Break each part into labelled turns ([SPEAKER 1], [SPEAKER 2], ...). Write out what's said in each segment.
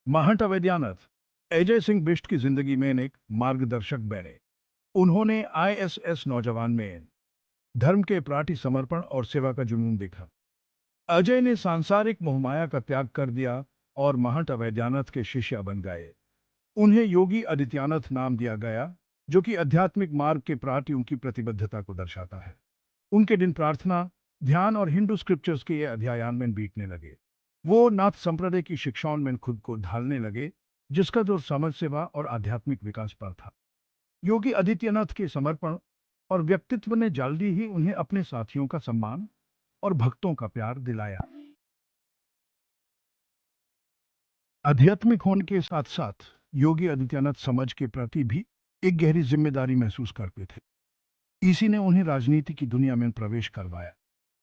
[SPEAKER 1] महंत अवैधनाथ अजय सिंह बिष्ट की जिंदगी में एक मार्गदर्शक बने। उन्होंने आईएसएस नौजवान में धर्म के प्रति समर्पण और सेवा का जुनून देखा। अजय ने सांसारिक मोहमाया का त्याग कर दिया और महंत अवैधनाथ के शिष्य बन गए। उन्हें योगी आदित्यनाथ नाम दिया गया, जो कि आध्यात्मिक मार्ग के प्रति उनकी प्रतिबद्धता को दर्शाता है। उनके दिन प्रार्थना, ध्यान और हिंदू स्क्रिप्चर्स के अध्ययन में बीतने लगे। वो नाथ संप्रदाय की शिक्षाओं में खुद को ढालने लगे, जिसका जोर समाज सेवा और आध्यात्मिक विकास पर था। योगी आदित्यनाथ के समर्पण और व्यक्तित्व ने जल्दी ही उन्हें अपने साथियों का सम्मान और भक्तों का प्यार दिलाया। आध्यात्मिक होने के साथ साथ योगी आदित्यनाथ समाज के प्रति भी एक गहरी जिम्मेदारी महसूस करते थे। इसी ने उन्हें राजनीति की दुनिया में प्रवेश करवाया।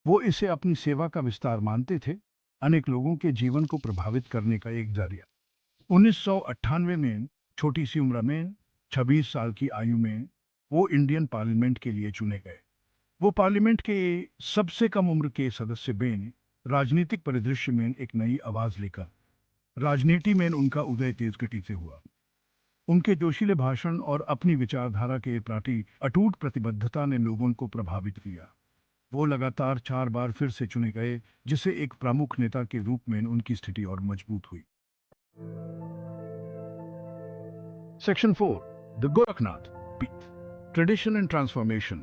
[SPEAKER 1] वो इसे अपनी सेवा का विस्तार मानते थे, अनेक लोगों के जीवन को प्रभावित करने का एक जरिया। 1998 में छोटी सी उम्र में 26 साल की आयु में वो इंडियन पार्लियामेंट के लिए चुने गए। वो पार्लियामेंट के सबसे कम उम्र के सदस्य बने। राजनीतिक परिदृश्य में एक नई आवाज लेकर राजनीति में उनका उदय तेज गति से हुआ। उनके जोशीले भाषण और अपनी विचारधारा के प्रति अटूट प्रतिबद्धता ने लोगों को प्रभावित किया। वो लगातार 4 बार फिर से चुने गए, जिससे एक प्रमुख नेता के रूप में उनकी स्थिति और मजबूत हुई। सेक्शन 4, द गोरखनाथ पीठ, ट्रेडिशन एंड ट्रांसफॉर्मेशन।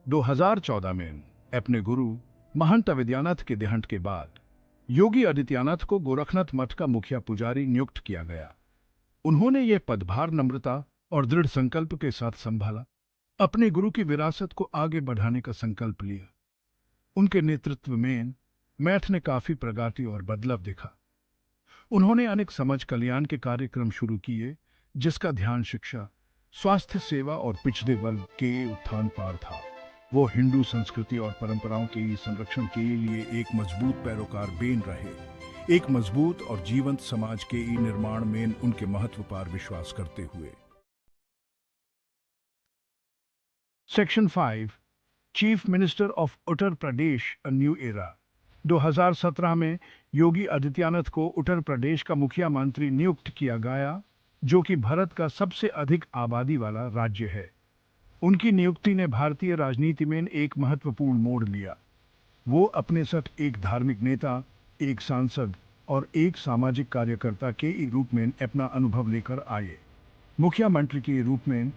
[SPEAKER 1] 2014 में अपने गुरु महंत अवैधनाथ के देहांत के बाद योगी आदित्यनाथ को गोरखनाथ मठ का मुखिया पुजारी नियुक्त किया गया। उन्होंने यह पदभार नम्रता और दृढ़ संकल्प के साथ संभाला, अपने गुरु की विरासत को आगे बढ़ाने का संकल्प लिया। उनके नेतृत्व में मठ ने काफी प्रगति और बदलाव देखा। उन्होंने अनेक समाज कल्याण के कार्यक्रम शुरू किए, जिसका ध्यान शिक्षा, स्वास्थ्य सेवा और पिछड़े वर्ग के उत्थान पर था। वो हिंदू संस्कृति और परंपराओं के संरक्षण के लिए एक मजबूत पैरोकार बन रहे। एक मजबूत और जीवंत समाज के निर्माण में उनके महत्व पर विश्वास करते हुए। Section 5, chief minister of Uttar Pradesh, a new era. 2017 में योगी आदित्यनाथ को उत्तर प्रदेश का मुखिया मंत्री नियुक्त किया गया, जो कि भारत का सबसे अधिक आबादी वाला राज्य है। उनकी नियुक्ति ने भारतीय राजनीति में एक महत्वपूर्ण मोड़ लिया। वो अपने साथ एक धार्मिक नेता, एक सांसद और एक सामाजिक कार्यकर्ता के रूप में अपना अनुभव लेकर आए। मुखिया मंत्री के रूप में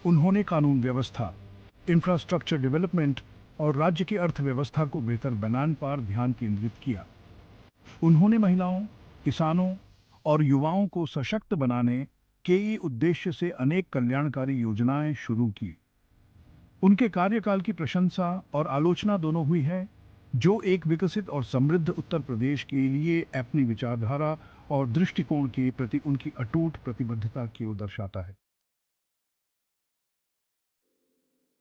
[SPEAKER 1] उन्होंने कानून व्यवस्था, इंफ्रास्ट्रक्चर डेवलपमेंट और राज्य की अर्थव्यवस्था को बेहतर बनाने पर ध्यान केंद्रित किया। उन्होंने महिलाओं, किसानों और युवाओं को सशक्त बनाने के उद्देश्य से अनेक कल्याणकारी योजनाएं शुरू की। उनके कार्यकाल की प्रशंसा और आलोचना दोनों हुई है, जो एक विकसित और समृद्ध उत्तर प्रदेश के लिए अपनी विचारधारा और दृष्टिकोण के प्रति उनकी अटूट प्रतिबद्धता को दर्शाता है।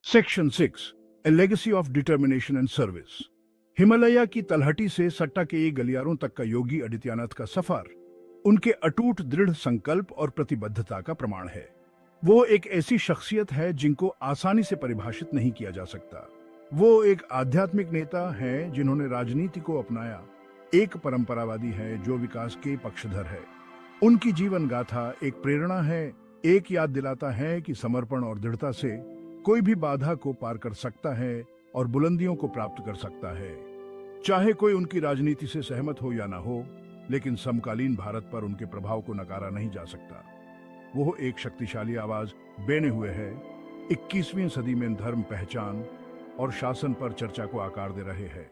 [SPEAKER 1] Section 6, A legacy of determination and service. Himalaya की तलहटी से सट्टा के गलियारों तक का योगी आदित्यनाथ का सफर उनके अटूट दृढ़ संकल्प और प्रतिबद्धता का प्रमाण है। वो एक ऐसी शख्सियत है जिनको आसानी से परिभाषित नहीं किया जा सकता। वो एक आध्यात्मिक नेता है जिन्होंने राजनीति को अपनाया, एक परंपरावादी है जो विकास के पक्षधर है। उनकी जीवन गाथा एक प्रेरणा है, एक याद दिलाता है कि समर्पण और दृढ़ता से कोई भी बाधा को पार कर सकता है और बुलंदियों को प्राप्त कर सकता है। चाहे कोई उनकी राजनीति से सहमत हो या ना हो, लेकिन समकालीन भारत पर उनके प्रभाव को नकारा नहीं जा सकता। वो एक शक्तिशाली आवाज बने हुए है, 21वीं सदी में धर्म, पहचान और शासन पर चर्चा को आकार दे रहे हैं।